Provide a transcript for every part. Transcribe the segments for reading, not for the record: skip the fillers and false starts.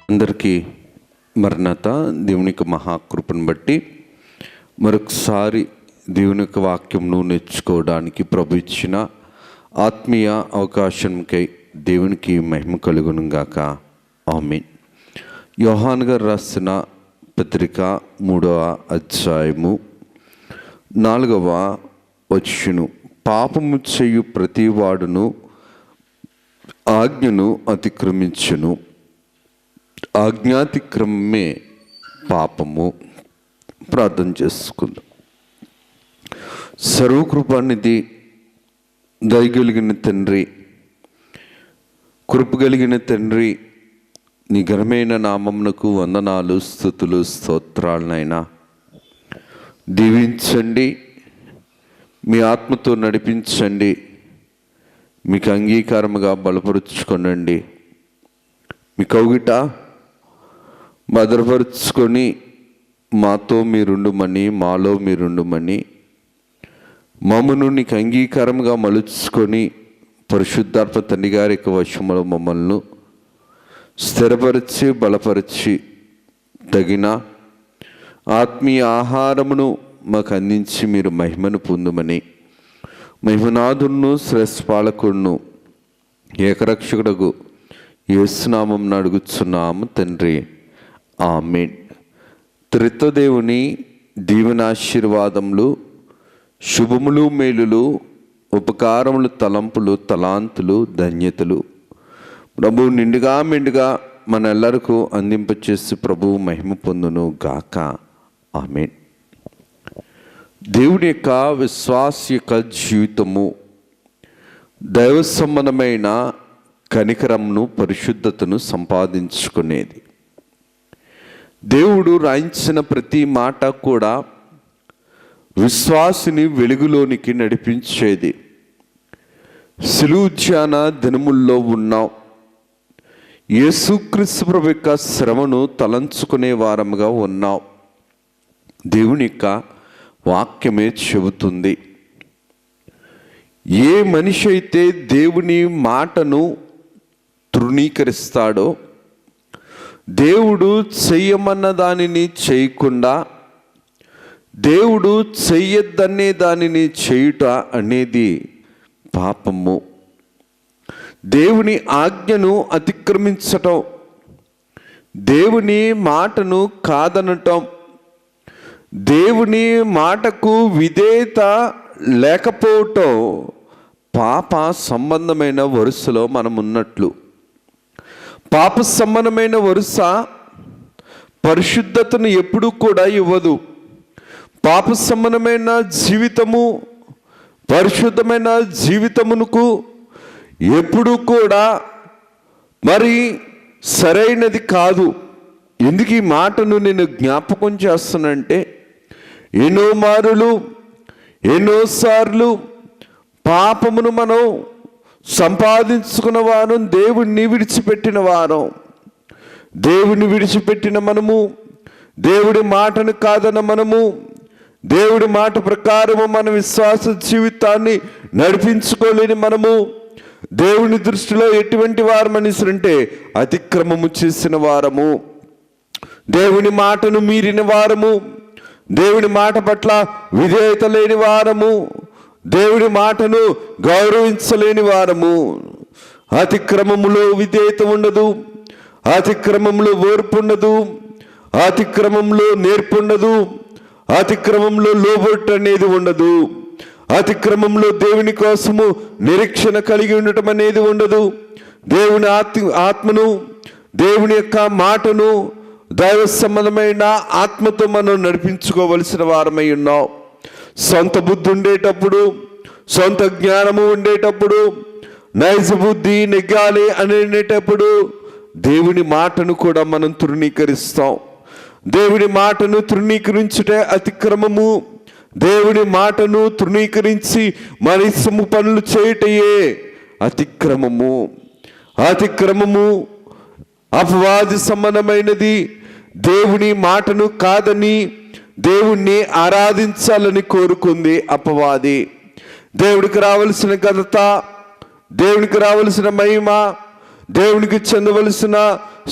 అందరికీ మరణత దేవుని యొక్క మహాకృపను బట్టి మరొకసారి దేవుని యొక్క వాక్యంను నేర్చుకోవడానికి ప్రభు ఇచ్చిన ఆత్మీయ అవకాశంకై దేవునికి మహిమ కలుగును గాక. ఆమేన్. యోహాను గారు రాసిన పత్రిక 3వ అధ్యాయము 4వ వచనం, పాపము చేయు ప్రతివాడును ఆజ్ఞను అతిక్రమించును, ఆజ్ఞాతిక్రమమే పాపము. ప్రార్థన చేసుకుందాం. సర్వకృపానిధి, దయగలిగిన తండ్రి, కృప కలిగిన తండ్రి, నీ ఘనమైన నామమునకు వందనాలు, స్తుతులు, స్తోత్రాలనైనా దీవించండి, మీ ఆత్మతో నడిపించండి, మీకు అంగీకారముగా బలపరుచుకొనండి. మీ కౌగిట భద్రపరుచుకొని మాతో మీరుండుమని, మాలో మీరుండుమని, మమ్మను నీకు అంగీకారంగా మలుచుకొని పరిశుద్ధాత్మ తండ్రి గారి యొక్క వశములో మమ్మల్ని స్థిరపరిచి బలపరిచి తగిన ఆత్మీయ ఆహారమును మాకు అందించి మీరు మహిమను పొందుమని, మహిమనాథును శ్రేష్ఠపాలకుడును ఏకరక్షకుడకు యేసునామమున అడుగుచున్నాము తండ్రి. ఆమేన్. త్రిత్వదేవుని దీవెనాశీర్వాదములు, శుభములు, మేలులు, ఉపకారములు, తలంపులు, తలాంతులు, ధన్యతలు ప్రభు నిండుగా మెండుగా మన ఎల్లరికూ అందింపచేసి ప్రభు మహిమ పొందును గాక. ఆమేన్. దేవుని యొక్క విశ్వాస యొక్క జీవితము దైవ సంబంధమైన కనికరమును, పరిశుద్ధతను సంపాదించుకునేది. దేవుడు రాయించిన ప్రతి మాట కూడా విశ్వాసిని వెలుగులోనికి నడిపించేది. శిలువధ్యాన దినముల్లో ఉన్నాం. యేసుక్రీస్తు ప్రభు యొక్క శ్రమను తలంచుకునే వారముగా ఉన్నాం. దేవుని యొక్క వాక్యమే చెబుతుంది, ఏ మనిషి అయితే దేవుని మాటను తృణీకరిస్తాడో, దేవుడు చెయ్యమన్న దానిని చేయకుండా దేవుడు చెయ్యొద్దనే దానిని చేయుట అనేది పాపము. దేవుని ఆజ్ఞను అతిక్రమించటం, దేవుని మాటను కాదనటం, దేవుని మాటకు విధేయత లేకపోవటం పాప సంబంధమైన వరుసలో మనం ఉన్నట్లు. పాప సంబంధమైన వరుస పరిశుద్ధతను ఎప్పుడూ కూడా ఇవ్వదు. పాప సంబంధమైన జీవితము పరిశుద్ధమైన జీవితమునకు ఎప్పుడూ కూడా మరి సరైనది కాదు. ఎందుకు ఈ మాటను నేను జ్ఞాపకం చేస్తానంటే, ఎన్నో మారులు ఎన్నోసార్లు పాపమును మనం సంపాదించుకున్న వారం, దేవుణ్ణి విడిచిపెట్టిన వారం. దేవుని విడిచిపెట్టిన మనము, దేవుడి మాటను కాదన్న మనము, దేవుడి మాట ప్రకారము మన విశ్వాస జీవితాన్ని నడిపించుకోలేని మనము దేవుని దృష్టిలో ఎటువంటి వారం అనేసంటే అతిక్రమము చేసిన వారము, దేవుని మాటను మీరిన వారము, దేవుని మాట పట్ల విధేయత లేని వారము, దేవుడి మాటను గౌరవించలేని వారము. అతిక్రమములో విధేయత ఉండదు, అతిక్రమంలో ఓర్పు ఉండదు, అతిక్రమంలో నేర్పు ఉండదు, అతిక్రమంలో లోబొట్టు అనేది ఉండదు, అతిక్రమంలో దేవుని కోసము నిరీక్షణ కలిగి ఉండటం అనేది ఉండదు. దేవుని ఆత్మను, దేవుని యొక్క మాటను దైవ సంబంధమైన ఆత్మతో మనం నడిపించుకోవలసిన వారమై ఉన్నాం. సొంత బుద్ధి ఉండేటప్పుడు, సొంత జ్ఞానము ఉండేటప్పుడు, నైజ బుద్ధి నెగ్గాలి అనేటప్పుడు దేవుని మాటను కూడా మనం తృణీకరిస్తాం. దేవుని మాటను తృణీకరించుటే అతిక్రమము. దేవుని మాటను తృణీకరించి మన ఇష్టము పనులు చేయుటయే అతిక్రమము. అతిక్రమము అపవాది సంబంధమైనది. దేవుని మాటను కాదని దేవుణ్ణి ఆరాధించాలని కోరుకుంది అపవాది. దేవుడికి రావలసిన ఘనత, దేవునికి రావలసిన మహిమ, దేవునికి చెందవలసిన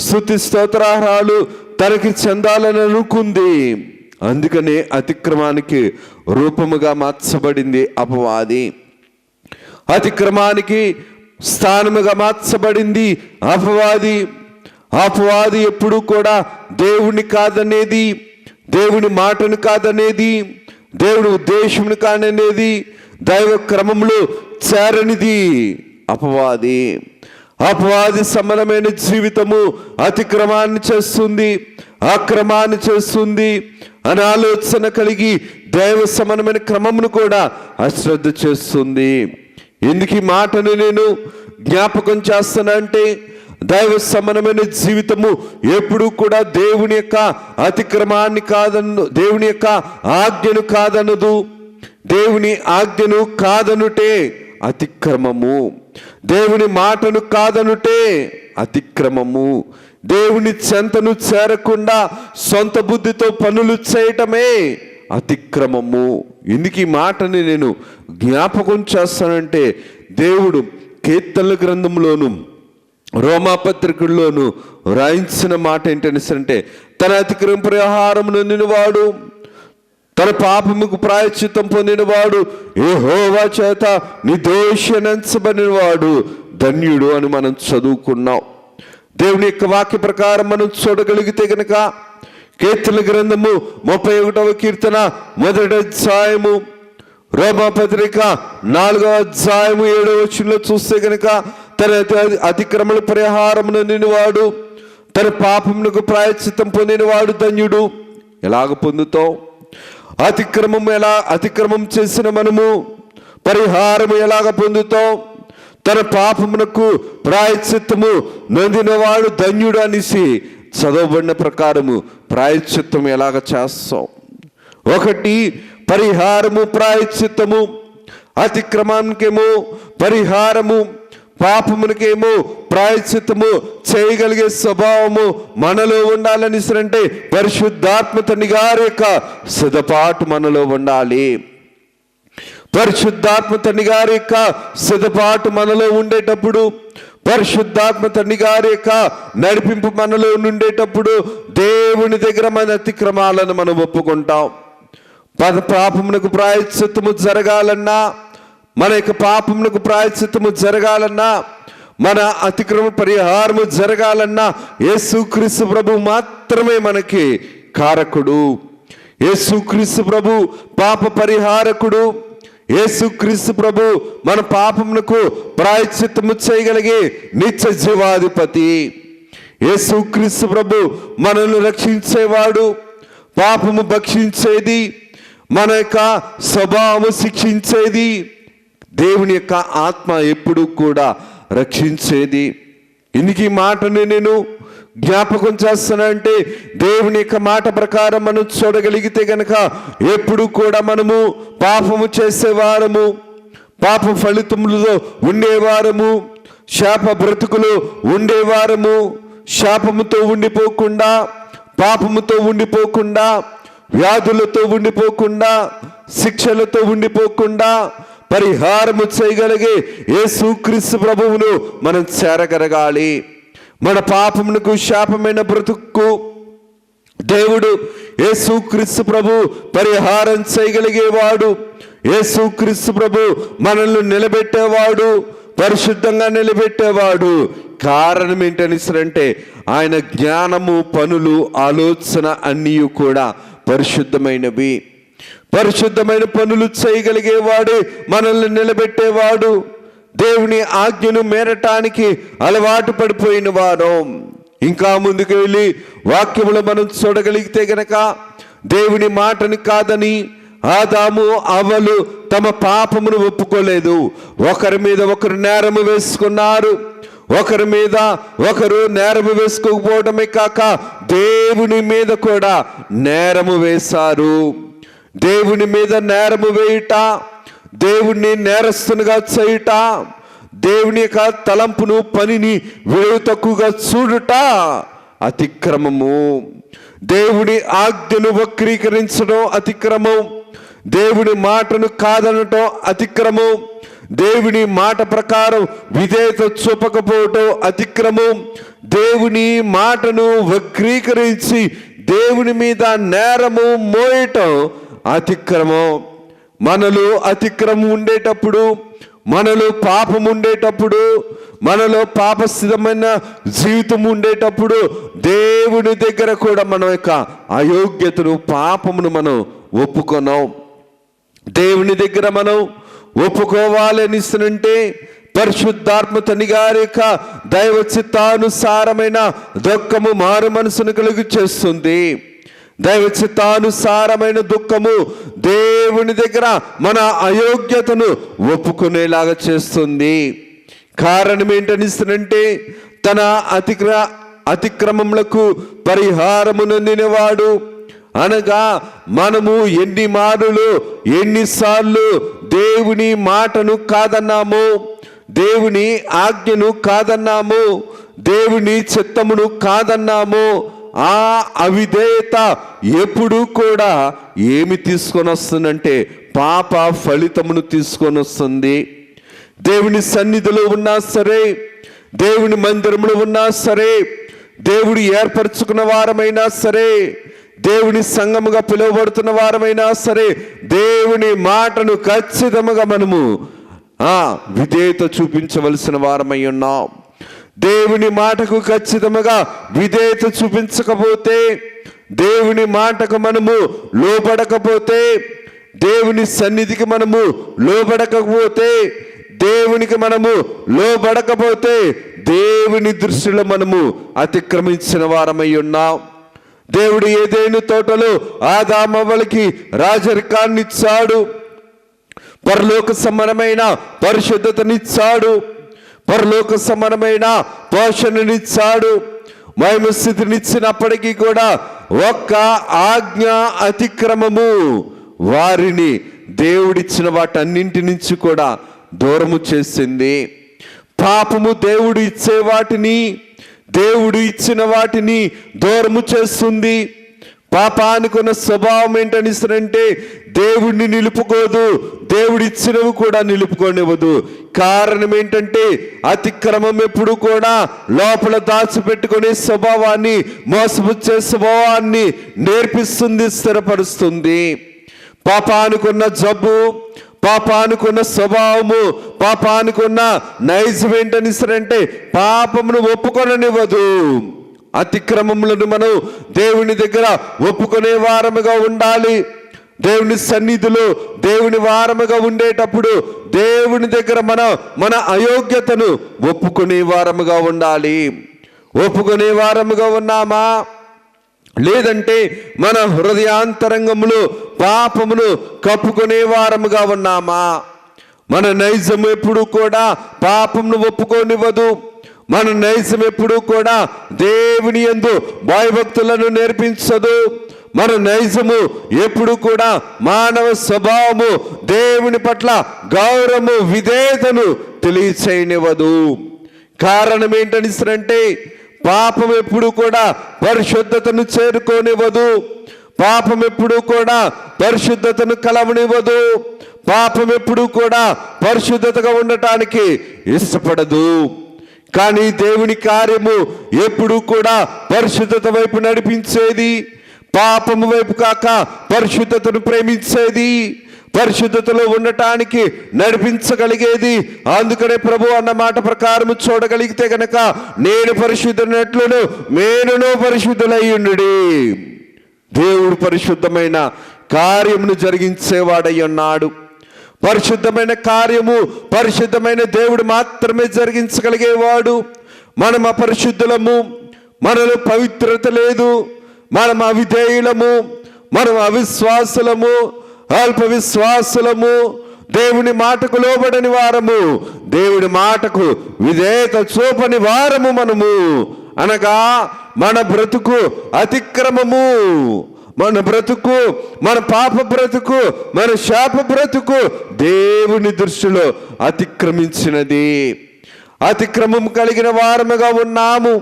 స్తుతి స్తోత్రాలు తనకి చెందాలని అనుకుంది. అందుకనే అతిక్రమానికి రూపముగా మార్చబడింది అపవాది. అతిక్రమానికి స్థానముగా మార్చబడింది అపవాది. అపవాది ఎప్పుడు కూడా దేవుని కాదనేది, దేవుని మాటను కాదనేది, దేవుని ఉద్దేశమును కాదనేది, దైవ క్రమంలో చేరనిది అపవాది. అపవాది సమానమైన జీవితము అతిక్రమాన్ని చేస్తుంది, అక్రమాన్ని చేస్తుంది అని ఆలోచన కలిగి దైవ సమానమైన క్రమమును కూడా అశ్రద్ధ చేస్తుంది. ఎందుకు ఈ మాటను నేను జ్ఞాపకం చేస్తానంటే, దైవ సమానమైన జీవితము ఎప్పుడు కూడా దేవుని యొక్క అతిక్రమాన్ని కాదను, దేవుని యొక్క ఆజ్ఞను కాదనదు. దేవుని ఆజ్ఞను కాదనుటే అతిక్రమము, దేవుని మాటను కాదనుటే అతిక్రమము. దేవుని చెంతను చేరకుండా సొంత బుద్ధితో పనులు చేయటమే అతిక్రమము. ఎందుకు ఈ మాటని నేను జ్ఞాపకం చేస్తానంటే, దేవుడు కీర్తనల గ్రంథంలోను రోమాపత్రికల్లోను రాయించిన మాట ఏంటంటే, తన అతిక్రమ పరిహారం నొందినవాడు, తన పాపముకు ప్రాయశ్చిత్తం పొందినవాడు, యెహోవా చేత నిర్దోషించబడినవాడు ధన్యుడు అని మనం చదువుకున్నాం. దేవుని యొక్క వాక్య ప్రకారం మనం చూడగలిగితే గనక కీర్తన గ్రంథము 31వ కీర్తన 1వ అధ్యాయము, రోమాపత్రిక 4వ అధ్యాయము 7వ వచనంలో చూస్తే గనక తన అతిక్రమణ పరిహారం నొందినవాడు, తన పాపమునకు ప్రాయశ్చిత్తం పొందినవాడు ధన్యుడు. ఎలాగ పొందుతాం? అతిక్రమం చేసిన మనము పరిహారము ఎలాగ పొందుతాం? తన పాపమునకు ప్రాయశ్చిత్తము నొందినవాడు ధన్యుడు అనేసి చదవబడిన ప్రకారము ప్రాయశ్చిత్తం ఎలాగ చేస్తాం? ఒకటి పరిహారము, ప్రాయశ్చిత్తము. అతిక్రమానికేమో పరిహారము, పాపమునికేమో ప్రాయశ్చిత్తము చేయగలిగే స్వభావము మనలో ఉండాలని అంటే పరిశుద్ధాత్మ తండ్రి గారి యొక్క సిద్ధపాటు మనలో ఉండాలి. పరిశుద్ధాత్మ తండ్రి గారి యొక్క సిద్ధపాటు మనలో ఉండేటప్పుడు, పరిశుద్ధాత్మ తండ్రి గారి యొక్క నడిపింపు మనలో ఉండేటప్పుడు దేవుని దగ్గర మన అతిక్రమాలను మనం ఒప్పుకుంటాం. పాపమునకు ప్రాయశ్చిత్తము జరగాలన్నా, మన యొక్క పాపమునకు ప్రాయశ్చిత్తము జరగాలన్నా, మన అతిక్రమ పరిహారము జరగాలన్నా యేసుక్రీస్తు ప్రభు మాత్రమే మనకి కారకుడు. యేసుక్రీస్తు ప్రభు పాప పరిహారకుడు. యేసుక్రీస్తు ప్రభు మన పాపమునకు ప్రాయశ్చిత్తము చేయగలిగే నిత్య జీవాధిపతి. యేసుక్రీస్తు ప్రభు మనల్ని రక్షించేవాడు, పాపము భక్షించేది, మన యొక్క స్వభావము శిక్షించేది, దేవుని యొక్క ఆత్మ ఎప్పుడు కూడా రక్షించేది. ఇందుకు ఈ మాటని నేను జ్ఞాపకం చేస్తానంటే, దేవుని యొక్క మాట ప్రకారం మనం చూడగలిగితే గనక ఎప్పుడు కూడా మనము పాపము చేసేవారము, పాప ఫలితములతో ఉండేవారము, శాప బ్రతుకులు ఉండేవారము. శాపముతో ఉండిపోకుండా, పాపముతో ఉండిపోకుండా, వ్యాధులతో ఉండిపోకుండా, శిక్షలతో ఉండిపోకుండా పరిహారము చేయగలిగే యేసుక్రీస్తు ప్రభువును మనం చేరగలగాలి. మన పాపమునకు శాపమైన బ్రతుకు దేవుడు యేసుక్రీస్తు ప్రభు పరిహారం చేయగలిగేవాడు. యేసుక్రీస్తు ప్రభు మనల్ని నిలబెట్టేవాడు, పరిశుద్ధంగా నిలబెట్టేవాడు. కారణం ఏంటనిసరంటే ఆయన జ్ఞానము, పనులు, ఆలోచన అన్నీ కూడా పరిశుద్ధమైనవి. పరిశుద్ధమైన పనులు చేయగలిగేవాడే మనల్ని నిలబెట్టేవాడు. దేవుని ఆజ్ఞను మేరటానికి అలవాటు పడిపోయిన వారు. ఇంకా ముందుకు వెళ్ళి వాక్యములు మనం చూడగలిగితే గనక దేవుని మాటని కాదని ఆదాము అవ్వలు తమ పాపమును ఒప్పుకోలేదు. ఒకరి మీద ఒకరు నేరము వేసుకున్నారు. ఒకరి మీద ఒకరు నేరము వేసుకోకపోవడమే కాక దేవుని మీద కూడా నేరము వేశారు. దేవుని మీద నేరము వేయుట, దేవుణ్ణి నేరస్తునిగా చేయుట, దేవుని యొక్క తలంపును, పనిని విలువ తక్కువగా చూడుట అతిక్రమము. దేవుని ఆజ్ఞను వక్రీకరించడం అతిక్రమం. దేవుని మాటను కాదనటం అతిక్రమం, దేవుని మాట ప్రకారం విధేయత చూపకపోవటం అతిక్రమం, దేవుని మాటను వక్రీకరించి దేవుని మీద నేరము మోయటం అతిక్రమం. మనలో అతిక్రమం ఉండేటప్పుడు, మనలో పాపం ఉండేటప్పుడు, మనలో పాపస్థితమైన జీవితం ఉండేటప్పుడు దేవుని దగ్గర కూడా మన యొక్క అయోగ్యతను, పాపమును మనం ఒప్పుకున్నాం. దేవుని దగ్గర మనం ఒప్పుకోవాలని ఇస్తున్నంటే పరిశుద్ధాత్మ తండ్రి గారి యొక్క దైవ చిత్తానుసారమైన దుఃఖము మారు మనసును కలుగు చేస్తుంది. దైవ చిత్తానుసారమైన దుఃఖము దేవుని దగ్గర మన అయోగ్యతను ఒప్పుకునేలాగా చేస్తుంది. కారణం ఏంటనిస్తున్నంటే తన అతిక్రమములకు పరిహారము నొందినవాడు. అనగా మనము ఎన్నిసార్లు దేవుని మాటను కాదన్నాము, దేవుని ఆజ్ఞను కాదన్నాము, దేవుని చిత్తమును కాదన్నాము, ఆ అవిధేయత ఎప్పుడు కూడా ఏమి తీసుకొని వస్తుందంటే పాప ఫలితమును తీసుకొని వస్తుంది. దేవుని సన్నిధిలో ఉన్నా సరే, దేవుని మందిరంలో ఉన్నా సరే, దేవుడు ఏర్పరచుకున్న వారమైనా సరే, దేవుని సంఘముగా పిలువబడుతున్న వారమైనా సరే, దేవుని మాటను ఖచ్చితంగా మనము విధేయత చూపించవలసిన వారమై ఉన్నాం. దేవుని మాటకు ఖచ్చితంగా విధేయత చూపించకపోతే, దేవుని మాటకు మనము లోబడకపోతే, దేవుని సన్నిధికి మనము లోబడకపోతే, దేవునికి మనము లోబడకపోతే దేవుని దృష్టిలో మనము అతిక్రమించిన వారమై ఉన్నాం. దేవుడు ఏదైనా తోటలో ఆదామవ్వలకి రాజరికాన్ని ఇచ్చాడు, పరలోక సమానమైన పరిశుద్ధతనిచ్చాడు, పరలోక సమానమైన పోషణనిచ్చాడు, మహిమ స్థితినిచ్చినప్పటికీ కూడా ఒక్క ఆజ్ఞ అతిక్రమము వారిని దేవుడిచ్చిన వాటన్నింటి నుంచి కూడా దూరము చేసింది. పాపము దేవుడు ఇచ్చిన వాటిని దూరము చేస్తుంది. పాపానికి ఉన్న స్వభావం ఏంటనిస్తారంటే దేవుడిని నిలుపుకోదు, దేవుడిచ్చినవి కూడా నిలుపుకోనివ్వదు. కారణం ఏంటంటే అతిక్రమం ఎప్పుడు కూడా లోపల దాచిపెట్టుకునే స్వభావాన్ని, మోసపుచ్చే స్వభావాన్ని నేర్పిస్తుంది, స్థిరపరుస్తుంది. పాపానికున్న జబ్బు, పాపానికున్న స్వభావము, పాపానికున్న నైజం ఏంటనిస్తారంటే పాపమును ఒప్పుకొననివ్వదు. అతిక్రమములను మనం దేవుని దగ్గర ఒప్పుకునే వారముగా ఉండాలి. దేవుని సన్నిధిలో దేవుని వారముగా ఉండేటప్పుడు దేవుని దగ్గర మన అయోగ్యతను ఒప్పుకునే వారముగా ఉండాలి. ఒప్పుకునే వారముగా ఉన్నామా? లేదంటే మన హృదయాంతరంగములో పాపమును కప్పుకునే వారముగా ఉన్నామా? మన నైజం ఎప్పుడు కూడా పాపమును ఒప్పుకోనివ్వదు. మన నైజం ఎప్పుడు కూడా దేవుని యందు భయభక్తులను నేర్పించదు. మన నైజము ఎప్పుడు కూడా మానవ స్వభావము, దేవుని పట్ల గౌరవము, విధేయతను తెలియచేయనివ్వదు. కారణం ఏంటనిస్తారంటే పాపం ఎప్పుడు కూడా పరిశుద్ధతను చేరుకోనివ్వదు. పాపం ఎప్పుడు కూడా పరిశుద్ధతను కలవనివ్వదు. పాపం ఎప్పుడు కూడా పరిశుద్ధతగా ఉండటానికి ఇష్టపడదు. కానీ దేవుని కార్యము ఎప్పుడు కూడా పరిశుద్ధత వైపు నడిపించేది, పాపము వైపు కాక పరిశుద్ధతను ప్రేమించేది, పరిశుద్ధతలో ఉండటానికి నడిపించగలిగేది. అందుకనే ప్రభు అన్న మాట ప్రకారం చూడగలిగితే గనక నేను పరిశుద్ధునట్లును మీరును పరిశుద్ధులయ్యుండుడి. దేవుడు పరిశుద్ధమైన కార్యమును జరిగించేవాడై ఉన్నాడు. పరిశుద్ధమైన కార్యము పరిశుద్ధమైన దేవుడు మాత్రమే జరిగించగలిగేవాడు. మనం అపరిశుద్ధులము, మనలో పవిత్రత లేదు, మనం అవిధేయులము, మనం అవిశ్వాసులము, అల్ప విశ్వాసులము, దేవుని మాటకు లోబడని వారము, దేవుని మాటకు విధేయత చూపని వారము మనము. అనగా మన బ్రతుకు అతిక్రమము, మన బ్రతుకు, మన పాప బ్రతుకు, మన శాప బ్రతుకు దేవుని దృష్టిలో అతిక్రమించినది. అతిక్రమము కలిగిన వారముగా ఉన్నాము.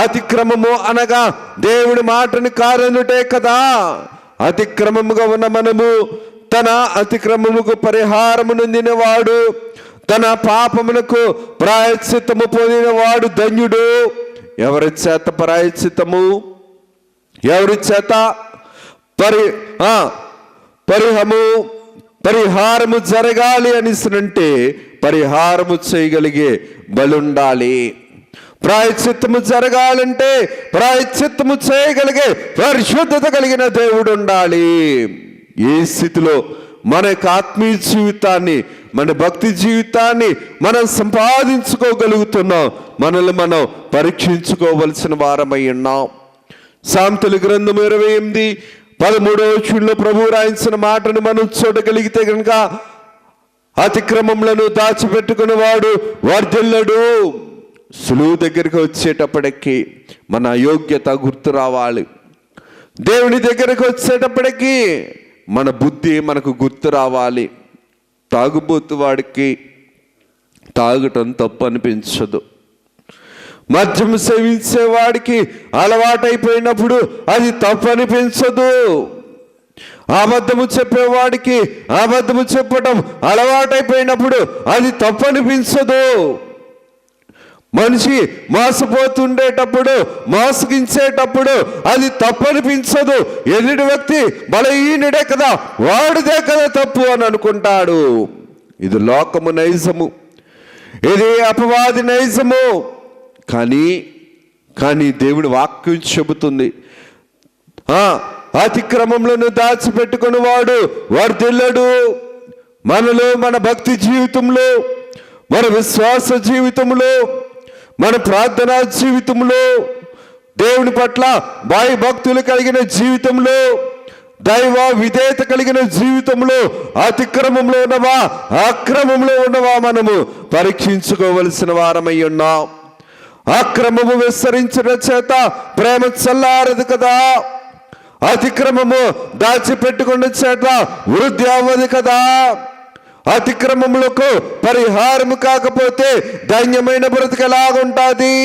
అతిక్రమము అనగా దేవుని మాటని కారనుటే కదా. అతిక్రమముగా ఉన్న మనము తన అతిక్రమముకు పరిహారము నొందినవాడు, తన పాపమునకు ప్రాయశ్చిత్తము పొందినవాడు ధన్యుడు. ఎవరి చేత ప్రాయశ్చిత్తము, ఎవరి చేత పరిహారము జరగాలి అనిసినంటే పరిహారము చేయగలిగే బలుండాలి. ప్రాయశ్చిత్తము జరగాలంటే ప్రాయశ్చిత్తము చేయగలిగే పరిశుద్ధత కలిగిన దేవుడు ఉండాలి. ఏ స్థితిలో మన యొక్క ఆత్మీయ జీవితాన్ని, మన భక్తి జీవితాన్ని మనం సంపాదించుకోగలుగుతున్నాం, మనల్ని మనం పరీక్షించుకోవలసిన వారమై ఉన్నాం. సామెతల గ్రంథం 28:13 ప్రభు రాయించిన మాటను మనం చూడగలిగితే కనుక, అతిక్రమములను దాచిపెట్టుకునేవాడు వర్ధిల్లడు. సులువు దగ్గరికి వచ్చేటప్పటికి మన అయోగ్యత గుర్తు రావాలి. దేవుని దగ్గరికి వచ్చేటప్పటికి మన బుద్ధి మనకు గుర్తు రావాలి. తాగుబోతు వాడికి తాగటం తప్పు అనిపించదు. మద్యం సేవించేవాడికి అలవాటైపోయినప్పుడు అది తప్పు అనిపించదు. అబద్ధము చెప్పేవాడికి అబద్ధము చెప్పడం అలవాటైపోయినప్పుడు అది తప్పు అనిపించదు. మనిషి మోసపోతుండేటప్పుడు, మోసగించేటప్పుడు అది తప్పు అనిపించదు. ఎదుటి వ్యక్తి బలహీనుడే కదా, వాడిదే కదా తప్పు అని అనుకుంటాడు. ఇది లోకము నైజము, ఇది అపవాది నైజము. కానీ దేవుని వాక్యం చెబుతుంది, అతిక్రమములను దాచిపెట్టుకుని వాడు వర్ధిల్లడు. మనలో, మన భక్తి జీవితంలో, మన విశ్వాస జీవితంలో, మన ప్రార్థనా జీవితంలో, దేవుని పట్ల భక్తులు కలిగిన జీవితంలో, దైవ విధేయత కలిగిన జీవితంలో అతిక్రమంలో ఉన్నవా, అక్రమంలో ఉన్నవా మనము పరీక్షించుకోవలసిన వారమై ఉన్నాం. అక్రమము విస్తరించిన చేత ప్రేమ చల్లారదు కదా, అతిక్రమము దాచిపెట్టుకున్న చేత వృద్ధి అవ్వదు కదా. అతిక్రమములకు పరిహారము కాకపోతే ధన్యమైన బ్రతుకు ఎలాగుంటుంది?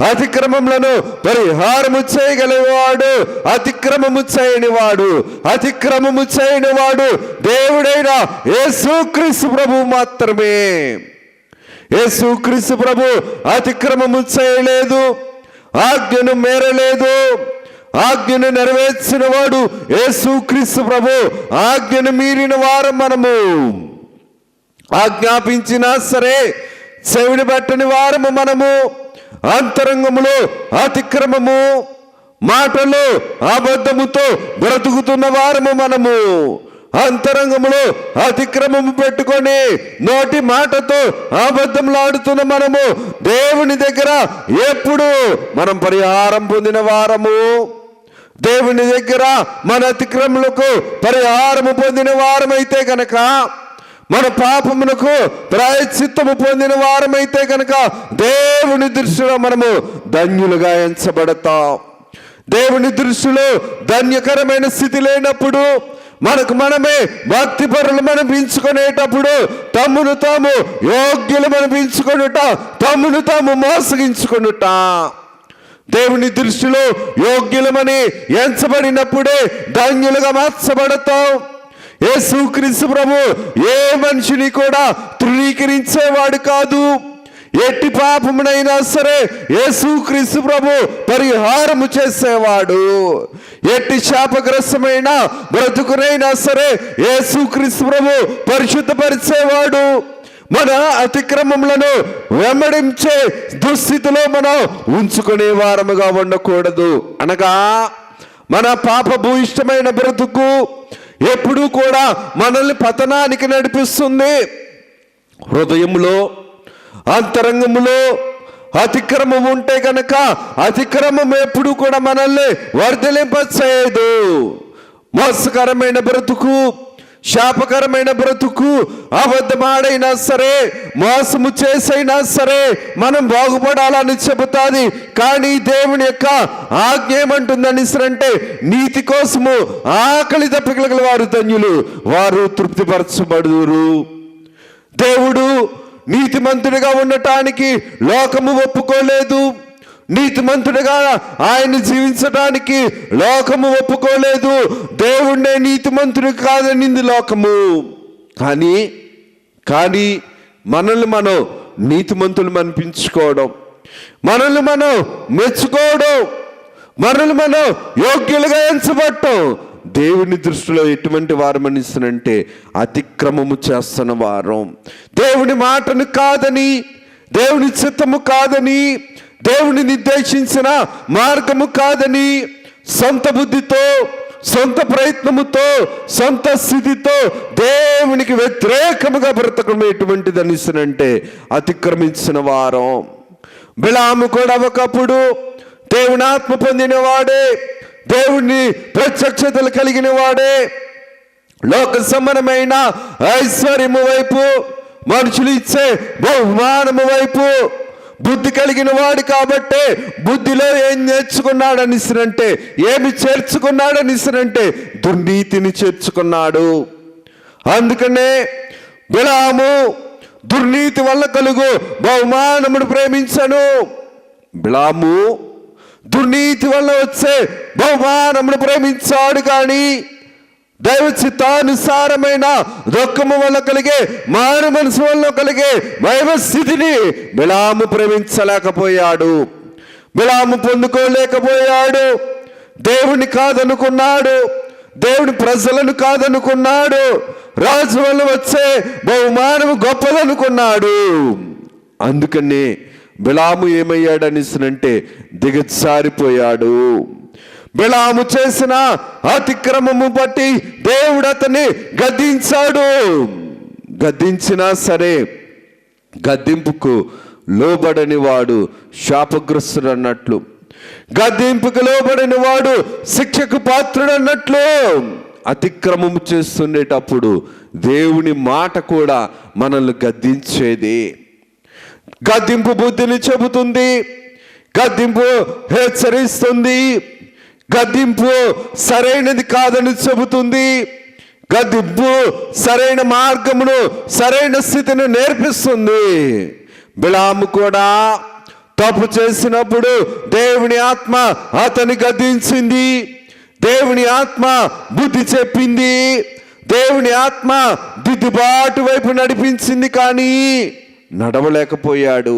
అతిక్రమములను పరిహారము చేయగలిగేవాడు అతిక్రమము చేయనివాడు, అతిక్రమము చేయనివాడు దేవుడైన యేసుక్రీస్తు ప్రభు మాత్రమే. యేసుక్రీస్తు ప్రభు అతిక్రమము చేయలేదు, ఆజ్ఞను మేరలేదు. ఆజ్ఞను నెరవేర్చిన వాడు యేసుక్రీస్తు ప్రభు. ఆజ్ఞను మీరిన వారు మనము. ఆజ్ఞాపించినా సరే చెవిని పట్టని వారము మనము. అంతరంగములో అతిక్రమము, మాటలు అబద్ధముతో బ్రతుకుతున్న వారము మనము. అంతరంగములో అతిక్రమము పెట్టుకొని నోటి మాటతో అబద్ధంలాడుతున్న మనము దేవుని దగ్గర ఎప్పుడు మనం పరిహారం పొందిన వారము. దేవుని దగ్గర మన అతిక్రమములకు పరిహారము పొందిన వారమైతే గనక, మన పాపమునకు ప్రాయశ్చిత్తము పొందిన వారమైతే కనుక దేవుని దృష్టిలో మనము ధన్యులుగా ఎంచబడతాం. దేవుని దృష్టిలో ధన్యకరమైన స్థితి లేనప్పుడు, మనకు మనమే భక్తి పరులు అనిపించుకునేటప్పుడు, తమ్మును తాము యోగ్యులు అనిపించుకొనుట, తమ్మును తాము మోసగించుకొనుట. దేవుని దృష్టిలో యోగ్యులమని ఎంచబడినప్పుడే ధన్యులుగా మార్చబడతాం. యేసుక్రీస్తు ప్రభు ఏ మనిషిని కూడా తృణీకరించేవాడు కాదు. ఎట్టి పాపమునైనా సరే యేసుక్రీస్తు ప్రభు పరిహారము చేసేవాడు. ఎట్టి శాపగ్రస్తమైన బ్రతుకునైనా సరే యేసుక్రీస్తు ప్రభు పరిశుద్ధపరిచేవాడు. మన అతిక్రమములను వెంబడించే దుస్థితిలో మనం ఉంచుకునే వారముగా ఉండకూడదు. అనగా మన పాపభూయిష్టమైన బ్రతుకు ఎప్పుడూ కూడా మనల్ని పతనానికి నడిపిస్తుంది. హృదయంలో, అంతరంగములో అతిక్రమం ఉంటే కనుక అతిక్రమం ఎప్పుడు కూడా మనల్ని వర్ధలింపచేయదు. మోసకరమైన బ్రతుకు, శాపకరమైన బ్రతుకు, అబద్ధమాడైనా సరే, మోసము చేసైనా సరే మనం బాగుపడాలని చెబుతాది. కానీ దేవుని యొక్క ఆజ్ఞ ఏమంటుందని అంటే, నీతి కోసము ఆకలి దప్పికల వారు ధన్యులు, వారు తృప్తిపరచబడుదురు. దేవుడు నీతిమంతుడిగా ఉండటానికి లోకము ఒప్పుకోలేదు. నీతిమంతుడిగా ఆయన జీవించడానికి లోకము ఒప్పుకోలేదు. దేవుణ్ణే నీతిమంతుడు కాదనింది లోకము. కానీ మనల్ని మనం నీతిమంతులు అనిపించుకోవడం, మనల్ని మనం మెచ్చుకోవడం, మనల్ని మనం యోగ్యులుగా ఎంచబడటం దేవుని దృష్టిలో ఎటువంటి వారమనిస్తునంటే అతిక్రమము చేస్తున్న వారం. దేవుని మాటను కాదని, దేవుని చిత్తము కాదని, దేవుని నిర్దేశించిన మార్గము కాదని, సొంత బుద్ధితో, సొంత ప్రయత్నముతో, సొంత స్థితితో దేవునికి వ్యతిరేకముగా బ్రతకడం ఎటువంటిది అనిస్తునంటే అతిక్రమించిన వారం. బిలాము కూడా ఒకప్పుడు దేవుని ఆత్మ పొందిన వాడే, దేవుని ప్రత్యక్షతలు కలిగిన వాడే, లోక సంబంధమైన ఐశ్వర్యము వైపు, మనుషులు ఇచ్చే బహుమానము వైపు బుద్ధి కలిగిన వాడు. కాబట్టి బుద్ధిలో ఏం నేర్చుకున్నాడనిసినంటే, ఏమి చేర్చుకున్నాడనిసినంటే దుర్నీతిని చేర్చుకున్నాడు. అందుకనే బిలాము దుర్నీతి వల్ల కలుగు బహుమానమును ప్రేమించను. బిలాము దుర్నీతి వల్ల వచ్చే బహుమానమును ప్రేమించాడు. కానీ దైవ చిత్తానుసారమైన దుఃఖము వల్ల కలిగే, మారు మనసు వల్ల కలిగే దైవ స్థితిని బిలాము ప్రేమించలేకపోయాడు, బిలాము పొందుకోలేకపోయాడు. దేవుని కాదనుకున్నాడు, దేవుని ప్రజలను కాదనుకున్నాడు, రాజు వల్ల వచ్చే బహుమానము గొప్పదనుకున్నాడు. అందుకనే బిలాము ఏమయ్యాడనిసినంటే దిగజారిపోయాడు. బిలాము చేసిన అతిక్రమము బట్టి దేవుడు అతన్ని గద్దించాడు. గద్దించినా సరే గద్దింపుకు లోబడని వాడు శాపగ్రస్తుడు అన్నట్లు, గద్దింపుకు లోబడని వాడు శిక్షకు పాత్రుడు అన్నట్లు, అతిక్రమము చేస్తుండేటప్పుడు దేవుని మాట కూడా మనల్ని గద్దించేది. గద్దింపు బుద్ధిని చెబుతుంది, గద్దింపు హెచ్చరిస్తుంది, గద్దింపు సరైనది కాదని చెబుతుంది, గద్దింపు సరైన మార్గమును, సరైన స్థితిని నేర్పిస్తుంది. బిలాము కూడా తప్పు చేసినప్పుడు దేవుని ఆత్మ అతని గద్దించింది, దేవుని ఆత్మ బుద్ధి చెప్పింది, దేవుని ఆత్మ దిద్దుబాటు వైపు నడిపించింది. కానీ నడవలేకపోయాడు.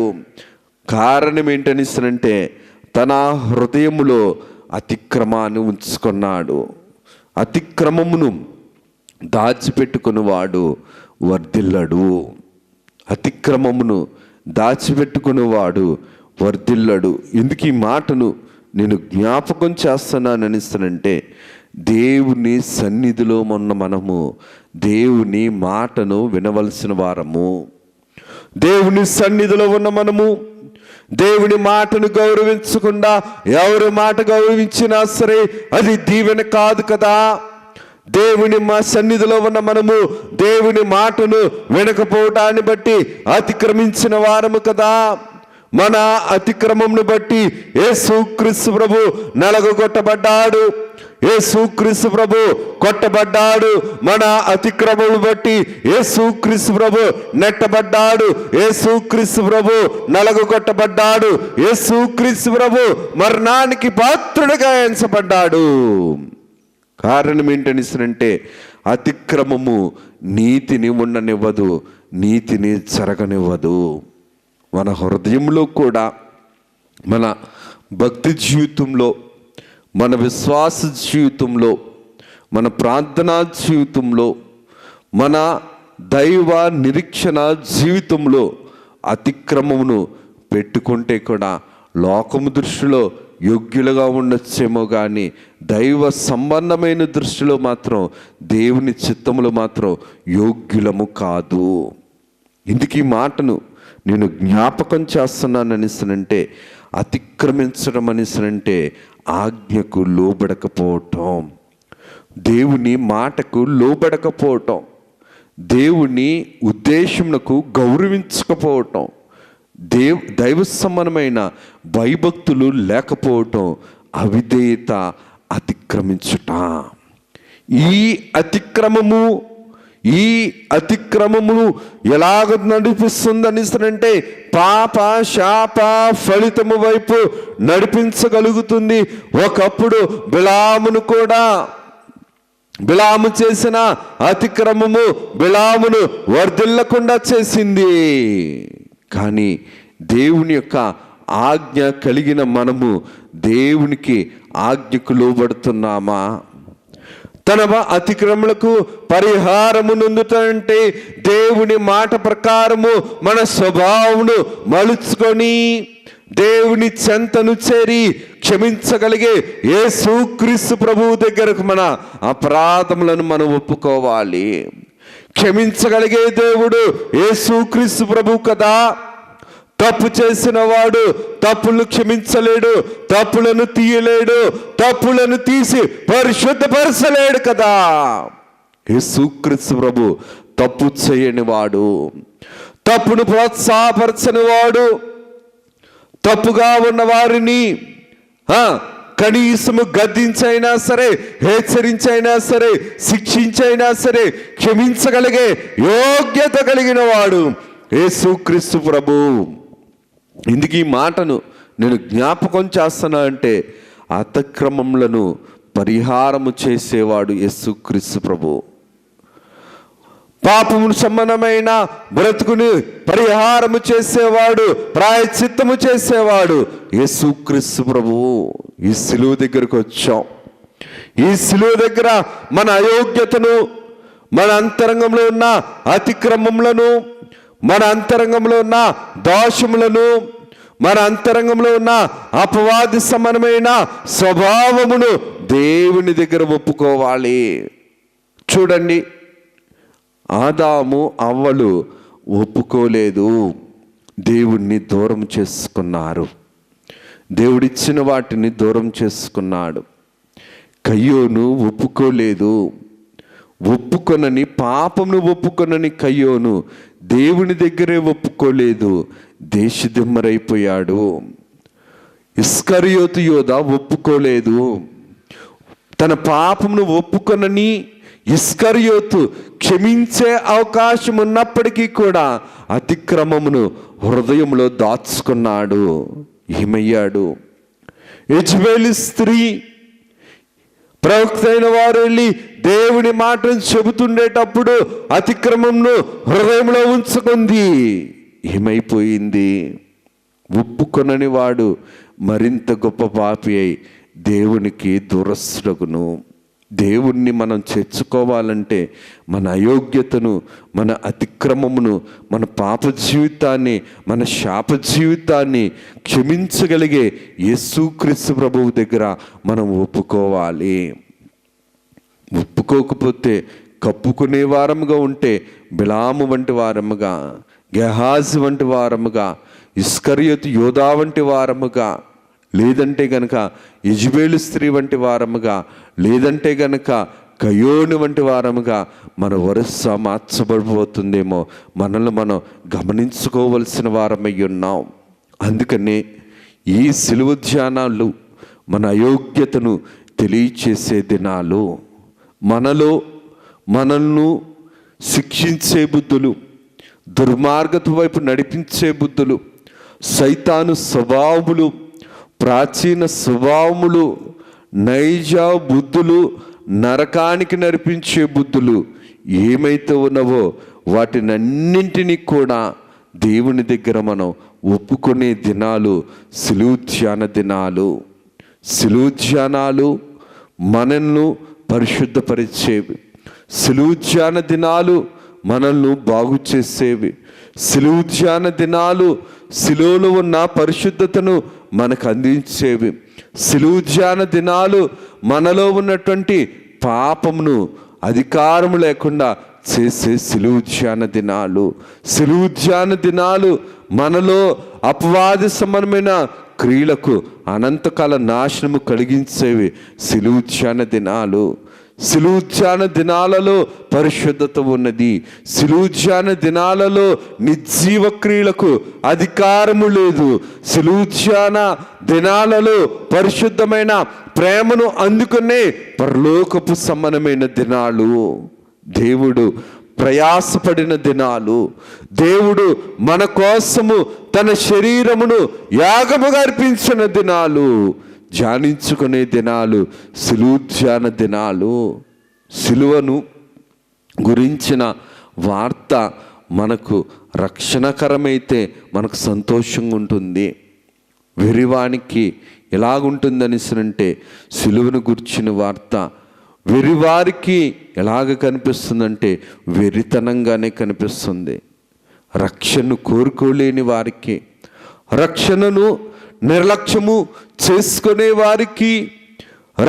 కారణం ఏంటనిస్తానంటే తన హృదయములో అతిక్రమాన్ని ఉంచుకున్నాడు. అతిక్రమమును దాచిపెట్టుకునేవాడు వర్ధిల్లడు. అతిక్రమమును దాచిపెట్టుకునేవాడు వర్ధిల్లడు. ఎందుకు ఈ మాటను నేను జ్ఞాపకం చేస్తున్నాననిస్తానంటే, దేవుని సన్నిధిలో ఉన్న మనము దేవుని మాటను వినవలసిన వారము. దేవుని సన్నిధిలో ఉన్న మనము దేవుని మాటను గౌరవించకుండా ఎవరి మాట గౌరవించినా సరే అది దీవెన కాదు కదా. దేవుని మా సన్నిధిలో ఉన్న మనము దేవుని మాటను వినకపోవటాన్ని బట్టి అతిక్రమించిన వారము కదా. మన అతిక్రమమును బట్టి యేసుక్రీస్తు ప్రభు నలగొట్టబడ్డాడు, యేసుక్రీస్తు ప్రభు కొట్టబడ్డాడు. మన అతిక్రమమును బట్టి యేసుక్రీస్తు ప్రభు నెట్టబడ్డాడు, యేసుక్రీస్తు ప్రభు నలగొట్టబడ్డాడు, యేసుక్రీస్తు ప్రభు మరణానికి పాత్రుడిగా ఎంచబడ్డాడు. కారణం ఏంటనిస్తానంటే అతిక్రమము నీతిని ఉండనివ్వదు, నీతిని జరగనివ్వదు. మన హృదయంలో కూడా, మన భక్తి జీవితంలో, మన విశ్వాస జీవితంలో, మన ప్రార్థనా జీవితంలో, మన దైవ నిరీక్షణ జీవితంలో అతిక్రమమును పెట్టుకుంటే కూడా లోకము దృష్టిలో యోగ్యులుగా ఉండొచ్చేమో కానీ దైవ సంబంధమైన దృష్టిలో మాత్రం, దేవుని చిత్తములో మాత్రం యోగ్యులము కాదు. ఇందుకు ఈ మాటను నేను జ్ఞాపకం చేస్తున్నాను అనిస్తానంటే, అతిక్రమించడం అనిస్తానంటే ఆజ్ఞకు లోబడకపోవటం, దేవుని మాటకు లోబడకపోవటం, దేవుని ఉద్దేశమునకు గౌరవించకపోవటం, దైవ సంబంధమైన భయభక్తులు లేకపోవటం, అవిధేయత, అతిక్రమించుట. ఈ అతిక్రమము, ఈ అతిక్రమమును ఎలాగ నడిపిస్తుందనిస్తానంటే పాప శాప ఫలితము వైపు నడిపించగలుగుతుంది. ఒకప్పుడు బిలాము చేసిన అతిక్రమము బిలామును వర్ధిల్లకుండా చేసింది. కానీ దేవుని యొక్క ఆజ్ఞ కలిగిన మనము దేవునికి ఆజ్ఞకు లోబడుతున్నామా? తన అతిక్రమలకు పరిహారము నొందుతానంటే దేవుని మాట ప్రకారము మన స్వభావమును మలుచుకొని దేవుని చెంతను చేరి క్షమించగలిగే యేసుక్రీస్తు ప్రభువు దగ్గరకు మన అపరాధములను మనం ఒప్పుకోవాలి. క్షమించగలిగే దేవుడు యేసుక్రీస్తు ప్రభువు కదా. తప్పు చేసిన వాడు తప్పులను క్షమించలేడు, తప్పులను తీయలేడు, తప్పులను తీసి పరిశుద్ధపరచలేడు కదా. యేసుక్రీస్తు ప్రభు తప్పు చేయని వాడు, తప్పును ప్రోత్సాహపరచని వాడు. తప్పుగా ఉన్న వారిని కనీసము గద్దించైనా సరే, హెచ్చరించైనా సరే, శిక్షించైనా సరే క్షమించగలిగే యోగ్యత కలిగిన వాడు యేసుక్రీస్తు ప్రభు. ఇందుకు ఈ మాటను నేను జ్ఞాపకం చేస్తున్నా అంటే అతిక్రమములను పరిహారము చేసేవాడు యేసుక్రీస్తు ప్రభు. పాపమును సంబంధమైన బ్రతుకుని పరిహారము చేసేవాడు, ప్రాయశ్చిత్తము చేసేవాడు యేసుక్రీస్తు ప్రభువు. ఈ సిలువ దగ్గరకు వచ్చాం. ఈ సిలువ దగ్గర మన అయోగ్యతను, మన అంతరంగంలో ఉన్న అతిక్రమములను, మన అంతరంగంలో ఉన్న దోషములను, మన అంతరంగంలో ఉన్న అపవాది సమానమైన స్వభావమును దేవుని దగ్గర ఒప్పుకోవాలి. చూడండి, ఆదాము అవ్వలు ఒప్పుకోలేదు, దేవుణ్ణి దూరం చేసుకున్నారు. దేవుడిచ్చిన వాటిని దూరం చేసుకున్నాడు. కయ్యోను ఒప్పుకోలేదు. ఒప్పుకొనని, పాపమును ఒప్పుకొనని కయ్యోను దేవుని దగ్గరే ఒప్పుకోలేదు, దేశదిమ్మరైపోయాడు. ఇస్కరియోతు యోధ ఒప్పుకోలేదు. తన పాపమును ఒప్పుకొనని ఇస్కరియోతు క్షమించే అవకాశం ఉన్నప్పటికీ కూడా అతిక్రమమును హృదయంలో దాచుకున్నాడు. ఏమయ్యాడు? యెజబెలు స్త్రీ, ప్రవక్త అయిన వారు వెళ్ళి దేవుని మాటను చెబుతుండేటప్పుడు అతిక్రమంను హృదయంలో ఉంచుకుంది. ఏమైపోయింది? ఒప్పుకొనని వాడు మరింత గొప్ప పాపి అయి దేవునికి దూరస్తుడగును. దేవుణ్ణి మనం చేర్చుకోవాలంటే మన అయోగ్యతను, మన అతిక్రమమును, మన పాప జీవితాన్ని, మన శాప జీవితాన్ని క్షమించగలిగే యేసుక్రీస్తు ప్రభువు దగ్గర మనం ఒప్పుకోవాలి. ఒప్పుకోకపోతే కప్పుకునే వారముగా ఉంటే బిలాము వంటి వారముగా, గెహాజీ వంటి వారముగా, ఇస్కరియోతు యోధా వంటి వారముగా, లేదంటే గనక యెజబెలు స్త్రీ వంటి వారముగా, లేదంటే గనక కయ్యోను వంటి వారముగా మన వరుస మార్చబడిపోతుందేమో మనల్ని మనం గమనించుకోవలసిన వారమై ఉన్నాం. అందుకనే ఈ సిలువ ధ్యానాలు మన అయోగ్యతను తెలియచేసే దినాలు. మనల్ని శిక్షించే బుద్ధులు, దుర్మార్గత వైపు నడిపించే బుద్ధులు, సైతాను స్వభావములు, ప్రాచీన స్వభావములు, నైజ బుద్ధులు, నరకానికి నడిపించే బుద్ధులు ఏమైతే ఉన్నావో వాటినన్నింటినీ కూడా దేవుని దగ్గర మనం ఒప్పుకునే దినాలు సిలువ ధ్యాన దినాలు. సిలువ ధ్యానాలు మనల్ని పరిశుద్ధపరిచేవి. సిలువ ధ్యాన దినాలు మనల్ని బాగు చేసేవి. సిలువ ధ్యాన దినాలు సిలువలో ఉన్న పరిశుద్ధతను మనకు అందించేవి. సిలువ ధ్యాన దినాలు మనలో ఉన్నటువంటి పాపమును అధికారము లేకుండా చేసే సిలువ ధ్యాన దినాలు. సిలువ ధ్యాన దినాలు మనలో అపవాది సమానమైన క్రియలకు అనంతకాల నాశనము కలిగించేవి సిలువ ధ్యాన దినాలు. సిలువ ధ్యాన దినాలలో పరిశుద్ధత ఉన్నది. సిలువ ధ్యాన దినాలలో నిర్జీవ క్రియలకు అధికారము లేదు. సిలువ ధ్యాన దినాలలో పరిశుద్ధమైన ప్రేమను అందుకునే పరలోకపు సమానమైన దినాలు. దేవుడు ప్రయాసపడిన దినాలు, దేవుడు మన కోసము తన శరీరమును యాగముగా అర్పించిన దినాలు, ధ్యానించుకునే దినాలు, సిలువ ధ్యాన దినాలు. సిలువను గురించిన వార్త మనకు రక్షణకరమైతే మనకు సంతోషంగా ఉంటుంది. వెరివానికి ఎలాగుంటుందనిసనంటే సిలువను గురించిన వార్త వెరివారికి ఎలాగ కనిపిస్తుందంటే వెరితనంగానే కనిపిస్తుంది. రక్షణను కోరుకోలేని వారికి, రక్షణను నిర్లక్ష్యము చేసుకునే వారికి,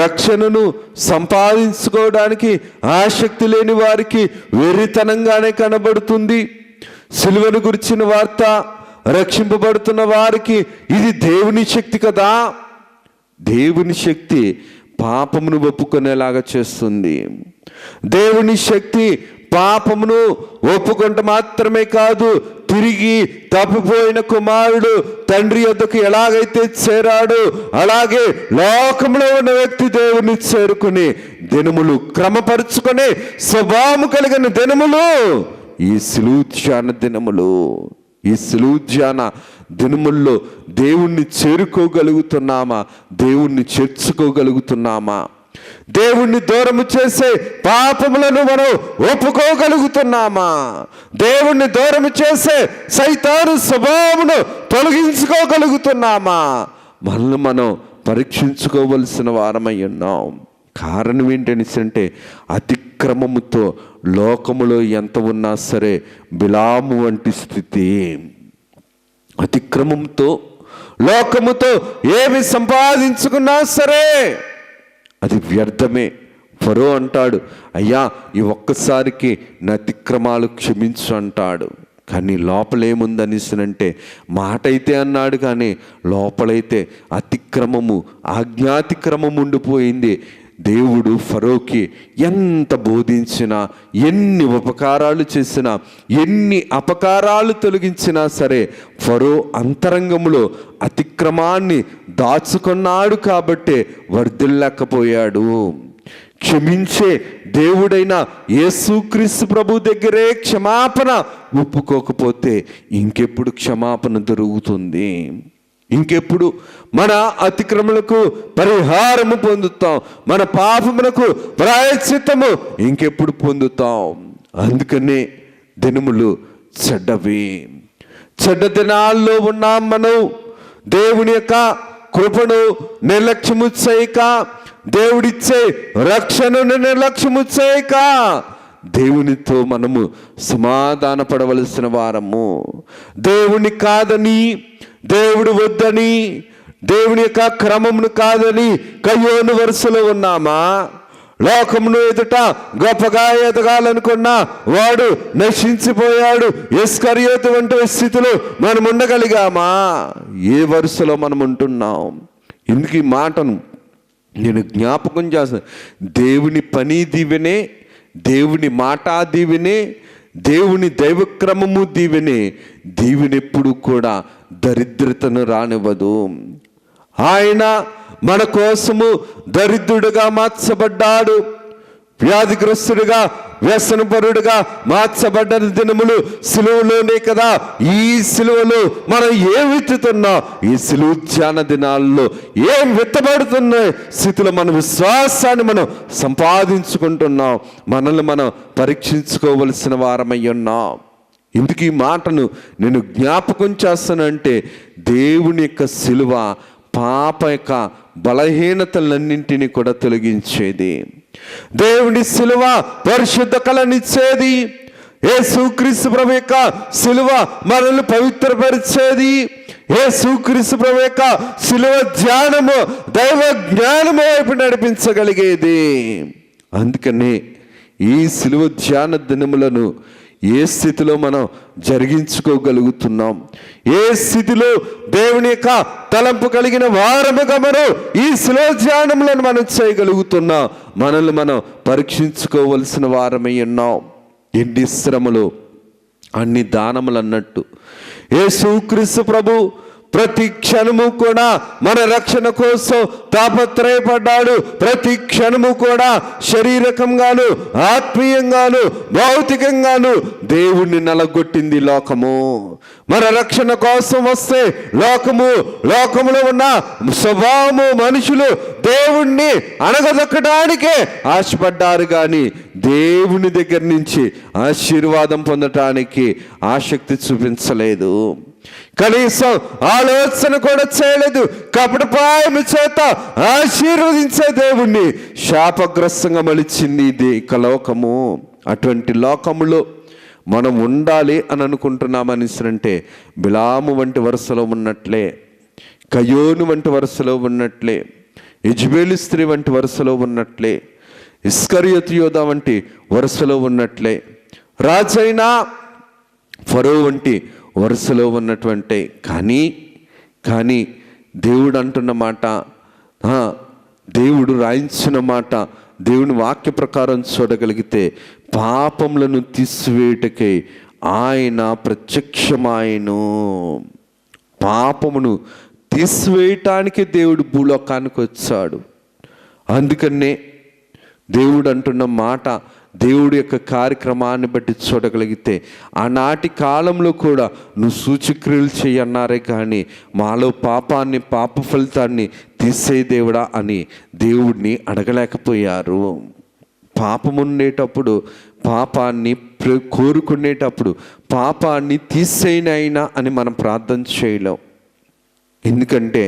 రక్షణను సంపాదించుకోవడానికి ఆసక్తి లేని వారికి వెర్రితనంగానే కనబడుతుంది. సిలువను గురించిన వార్త రక్షింపబడుతున్న వారికి ఇది దేవుని శక్తి కదా. దేవుని శక్తి పాపమును ఒప్పుకునేలాగా చేస్తుంది. దేవుని శక్తి పాపమును ఒప్పుకుంటే మాత్రమే కాదు, తిరిగి తప్పిపోయిన కుమారుడు తండ్రి యొద్దకు ఎలాగైతే చేరాడు, అలాగే లోకంలో ఉన్న వ్యక్తి దేవుని చేరుకుని దినములు క్రమపరుచుకునే స్వభావము కలిగిన దినములు ఈ సిలువ ధ్యాన దినములు. ఈ సిలువ ధ్యాన దినముల్లో దేవుణ్ణి చేరుకోగలుగుతున్నామా? దేవుణ్ణి చేర్చుకోగలుగుతున్నామా? దేవుణ్ణి దూరము చేసే పాపములను మనం ఒప్పుకోగలుగుతున్నామా? దేవుణ్ణి దూరము చేసే సైతాను స్వభావమును తొలగించుకోగలుగుతున్నామా? మనల్ని మనం పరీక్షించుకోవలసిన వారమై ఉన్నాం. కారణం ఏంటంటే అతిక్రమముతో లోకములో ఎంత ఉన్నా సరే బిలాము వంటి స్థితి. అతిక్రమంతో లోకముతో ఏమి సంపాదించుకున్నా సరే అది వ్యర్థమే. ఫరో అంటాడు, అయ్యా ఈ ఒక్కసారికి నా అతిక్రమాలు క్షమించు అంటాడు. కానీ లోపలేముందనిసనంటే మాట అయితే అన్నాడు, కానీ లోపలైతే అతిక్రమము, ఆజ్ఞాతిక్రమం ఉండిపోయింది. దేవుడు ఫరోకి ఎంత బోధించినా, ఎన్ని ఉపకారాలు చేసినా, ఎన్ని అపకారాలు తొలగించినా సరే ఫరో అంతరంగంలో అతిక్రమాన్ని దాచుకున్నాడు కాబట్టే వర్ధిల్లకపోయాడు. క్షమించే దేవుడైన యేసుక్రీస్తు ప్రభు దగ్గరే క్షమాపణ ఒప్పుకోకపోతే ఇంకెప్పుడు క్షమాపణ దొరుకుతుంది? ఇంకెప్పుడు మన అతిక్రమలకు పరిహారము పొందుతాం? మన పాపములకు ప్రాయశ్చిత్తము ఇంకెప్పుడు పొందుతాం? అందుకనే దినములు చెడ్డవి. చెడ్డ దినాల్లో ఉన్నాం మనం. దేవుని యొక్క కృపను నిర్లక్ష్యము చేయక, దేవుడిచ్చే రక్షణను నిర్లక్ష్యము చేయక దేవునితో మనము సమాధాన పడవలసిన వారము. దేవుని కాదని, దేవుడు వద్దని, దేవుని యొక్క క్రమమును కాదని కయ్యోను వరుసలో ఉన్నామా? లోకమును ఎదుట గొప్పగా ఎదగాలనుకున్నా వాడు నశించిపోయాడు. ఇస్కరియోతు వంటి స్థితిలో మనం ఉండగలిగామా? ఏ వరుసలో మనం ఉంటున్నాం? ఎందుకు ఈ మాటను నేను జ్ఞాపకం చేస్తాను? దేవుని పని దీవెనే, దేవుని మాట దీవెనే, దేవుని దైవక్రమము దీవెనే. దీవెనెప్పుడు కూడా దరిద్రతను రానివ్వదు. ఆయన మన కోసము దరిద్రుడుగా మార్చబడ్డాడు. వ్యాధిగ్రస్తుడిగా, వ్యసనపరుడుగా మార్చబడ్డ దినములు సిలువలోనే కదా. ఈ సిలువలో మనం ఏం విత్తుతున్నాం? ఈ సిలువ ధ్యాన దినాల్లో ఏం విత్తబడుతున్న స్థితిలో మన విశ్వాసాన్ని మనం సంపాదించుకుంటున్నాం. మనల్ని మనం పరీక్షించుకోవలసిన వారమై ఉన్నాం. ఎందుకు ఈ మాటను నేను జ్ఞాపకం చేస్తానంటే, దేవుని యొక్క సిలువ పాప యొక్క బలహీనతలన్నింటినీ కూడా తొలగించేది. దేవుని సిలువ పరిశుద్ధ కళనిచ్చేది. యేసుక్రీస్తు ప్రభు యొక్క సిలువ మనల్ని పవిత్రపరిచేది. యేసుక్రీస్తు ప్రభు యొక్క సిలువ ధ్యానము దైవ జ్ఞానము వైపు నడిపించగలిగేది. అందుకనే ఈ సిలువ ధ్యాన దినములను ఏ స్థితిలో మనం జరిగించుకోగలుగుతున్నాం, ఏ స్థితిలో దేవుని యొక్క తలంపు కలిగిన వారముగా మనం ఈ సిలువ ధ్యానములను మనం చేయగలుగుతున్నాం, మనల్ని మనం పరీక్షించుకోవలసిన వారమై ఉన్నాం. ఎన్ని శ్రమలు అన్ని దానములు అన్నట్టు యేసుక్రీస్తు ప్రభు ప్రతి క్షణము కూడా మన రక్షణ కోసం తాపత్రయపడ్డాడు. ప్రతి క్షణము కూడా శారీరకంగాను, ఆత్మీయంగాను, భౌతికంగాను దేవుణ్ణి నలగొట్టింది లోకము. మన రక్షణ కోసం వస్తే లోకములో ఉన్న స్వభావము మనుషులు దేవుణ్ణి అణగదొక్కడానికే ఆశపడ్డారు, కానీ దేవుని దగ్గర నుంచి ఆశీర్వాదం పొందటానికి ఆసక్తి చూపించలేదు. కనీసం ఆలోచన కూడా చేయలేదు. కపటపాయము చేత ఆశీర్వదించే దేవుణ్ణి శాపగ్రస్తంగా మలిచింది ఇది లోకము. అటువంటి లోకములో మనం ఉండాలి అని అనుకుంటున్నామని అంటే బిలాము వంటి వరుసలో ఉన్నట్లే, కయోను వంటి వరుసలో ఉన్నట్లే, యెజబెలు స్త్రీ వంటి వరుసలో ఉన్నట్లే, ఇస్కరియోతు యోధా వంటి వరుసలో ఉన్నట్లే, రాజైన ఫరో వంటి వరుసలో ఉన్నటువంటి కానీ దేవుడు అంటున్న మాట, దేవుడు రాయించిన మాట దేవుని వాక్య ప్రకారం చూడగలిగితే పాపములను తీసివేయుటకై ఆయన ప్రత్యక్షమాయను. పాపమును తీసివేయటానికి దేవుడు భూలోకానికి వచ్చాడు. అందుకనే దేవుడు అంటున్న మాట, దేవుడి యొక్క కార్యక్రమాన్ని బట్టి చూడగలిగితే ఆనాటి కాలంలో కూడా నువ్వు సూచక్రియలు చేయన్నారే కానీ మాలో పాప ఫలితాన్ని తీసే దేవుడా అని దేవుడిని అడగలేకపోయారు. పాపముండేటప్పుడు పాపాన్ని కోరుకునేటప్పుడు పాపాన్ని తీసేయనైనా అని మనం ప్రార్థన చేయలేం. ఎందుకంటే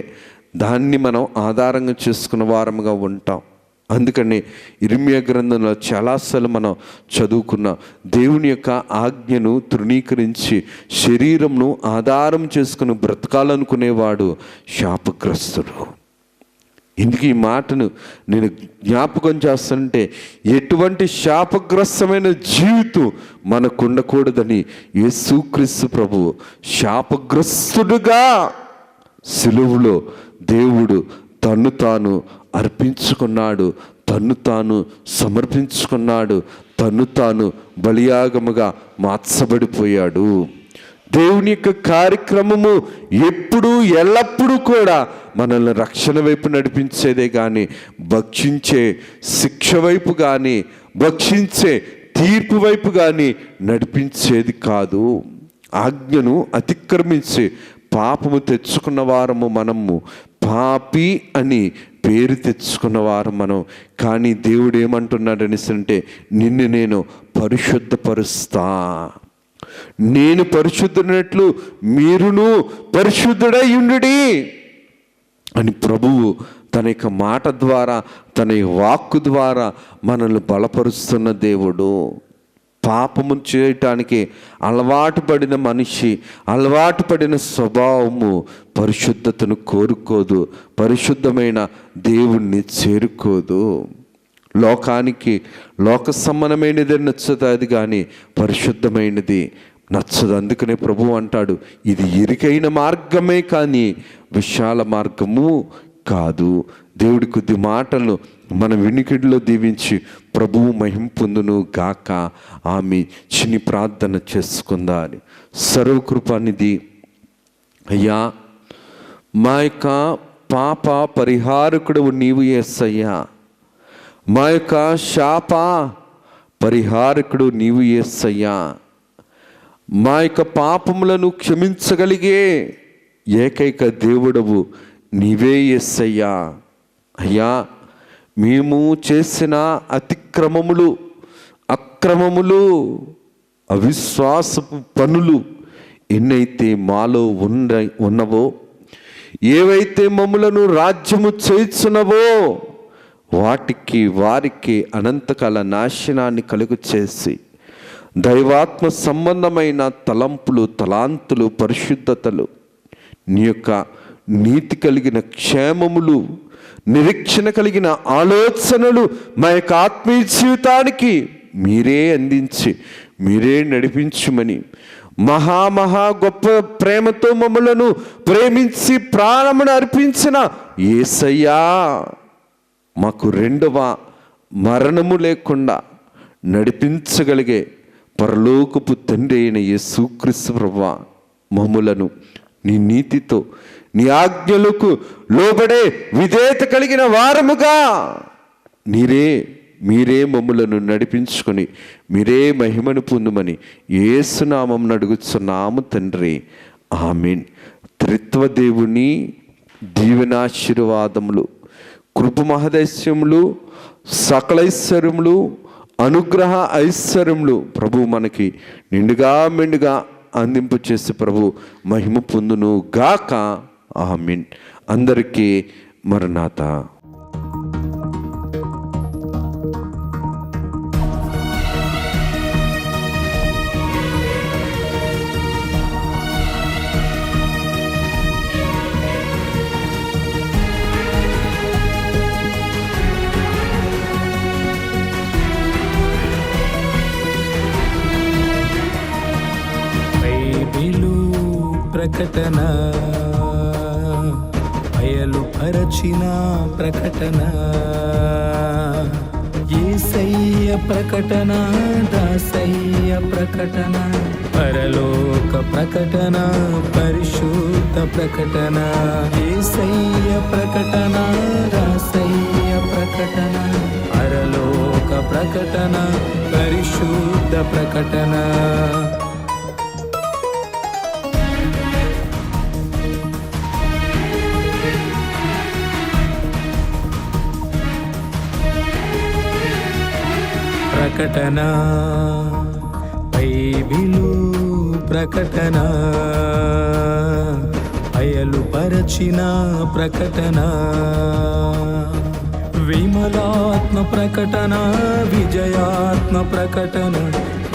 దాన్ని మనం ఆధారంగా చేసుకున్న వారముగా ఉంటాం. అందుకని ఇర్మియా గ్రంథంలో చాలాసార్లు మనం చదువుకున్న దేవుని యొక్క ఆజ్ఞను తృణీకరించి శరీరంను ఆధారం చేసుకుని బ్రతకాలనుకునేవాడు శాపగ్రస్తుడు. ఇందుకు ఈ మాటను నేను జ్ఞాపకం చేస్తుంటే ఎటువంటి శాపగ్రస్తమైన జీవితం మనకు ఉండకూడదని యేసుక్రీస్తు ప్రభువు శాపగ్రస్తుడుగా సిలువలో దేవుడు తన్ను తాను అర్పించుకున్నాడు, తన్ను తాను సమర్పించుకున్నాడు, తన్ను తాను బలియాగముగా మార్చబడిపోయాడు. దేవుని యొక్క కార్యక్రమము ఎప్పుడు ఎల్లప్పుడూ కూడా మనల్ని రక్షణ వైపు నడిపించేదే కానీ భక్షించే శిక్ష వైపు కానీ భక్షించే తీర్పు వైపు కానీ నడిపించేది కాదు. ఆజ్ఞను అతిక్రమించి పాపము తెచ్చుకున్న వారము మనము, పాపి అని పేరు తెచ్చుకున్నవారు మనం. కానీ దేవుడు ఏమంటున్నాడని అంటే నిన్ను నేను పరిశుద్ధపరుస్తా, నేను పరిశుద్ధునట్లు మీరును పరిశుద్ధుడై ఉండుడి అని ప్రభువు తన యొక్క మాట ద్వారా, తన వాక్కు ద్వారా మనల్ని బలపరుస్తున్న దేవుడు. పాపము చేయటానికి అలవాటు పడిన మనిషి, అలవాటు పడిన స్వభావము పరిశుద్ధతను కోరుకోదు, పరిశుద్ధమైన దేవుణ్ణి చేరుకోదు. లోకానికి లోక సంబంధమైనది నచ్చుతుంది కానీ పరిశుద్ధమైనది నచ్చదు. అందుకనే ప్రభువు అంటాడు, ఇది ఇరుకైన మార్గమే కానీ విశాల మార్గము కాదు. దేవుడి కొద్ది మాటలను మన వినికిడిలో దీవించి ప్రభువు మహిమ పొందును గాక. ఆమె చిన్ని ప్రార్థన చేసుకుందా అని. సర్వకృపానిధి అయ్యా, మా యొక్క పాప పరిహారకుడు నీవు యేసయ్యా, మా యొక్క శాప పరిహారకుడు నీవు యేసయ్యా, మా యొక్క పాపములను క్షమించగలిగే ఏకైక దేవుడవు నీవే యేసయ్యా. అయ్యా, మేము చేసిన అతిక్రమములు, అక్రమములు, అవిశ్వాసపు పనులు ఎన్నైతే మాలో ఉన్నవో, ఏవైతే మమ్ములను రాజ్యము చేయుచున్నవో వారికి అనంతకాల నాశనాన్ని కలుగు చేసి దైవాత్మ సంబంధమైన తలంపులు, తలాంతులు, పరిశుద్ధతలు, నీ యొక్క నీతి కలిగిన క్షేమములు, నిరీక్షణ కలిగిన ఆలోచనలు మా యొక్క ఆత్మీయ జీవితానికి మీరే అందించి మీరే నడిపించుమని మహా గొప్ప ప్రేమతో మమ్మలను ప్రేమించి ప్రాణమును అర్పించిన యేసయ్యా, మాకు రెండవ మరణము లేకుండా నడిపించగలిగే పరలోకపు తండ్రి అయిన యేసుక్రీస్తు ప్రభువా, మమ్ములను నీ నీతితో, నీ ఆజ్ఞలకు లోబడే విధేయత కలిగిన వారముగా మీరే మమ్ములను నడిపించుకొని మీరే మహిమను పొందుమని యేసునామం అడుగుచున్నాము తండ్రి, ఆమేన్. త్రిత్వ దేవుని దీవెనాశీర్వాదములు, కృప మహదైశ్యములు, సకలైశ్వర్యములు, అనుగ్రహ ఐశ్వర్యములు ప్రభు మనకి నిండుగా మెండుగా అందింపు చేసి ప్రభు మహిమ పొందును గాక, ఆమేన్. అందరికీ మరణాత. ప్రకటన, బయలుపరచిన ప్రకటన, యేసయ్య ప్రకటన, దాసయ్య ప్రకటన, పరలోక ప్రకటన, పరిశుద్ధ ప్రకటన, యేసయ్య ప్రకటన, దాసయ్య ప్రకటన, పరలోక ప్రకటన, పరిశుద్ధ ప్రకటన. ప్రకటన, బైబిలు ప్రకటన, బయలుపరచిన ప్రకటన, విమలాత్మ ప్రకటన, విజయాత్మ ప్రకటన,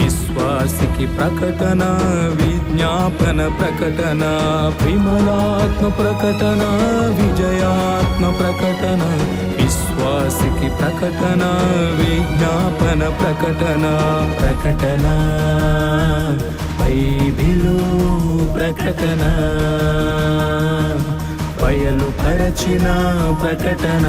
విశ్వాసికి ప్రకటన, విజ్ఞాపన ప్రకటన, విమలాత్మ ప్రకటన, విజయాత్మ ప్రకటన, విశ్వాసికి ప్రకటన, విజ్ఞాపన ప్రకటన. ప్రకటన, బైబిలు ప్రకటన, బయలుపరచిన ప్రకటన.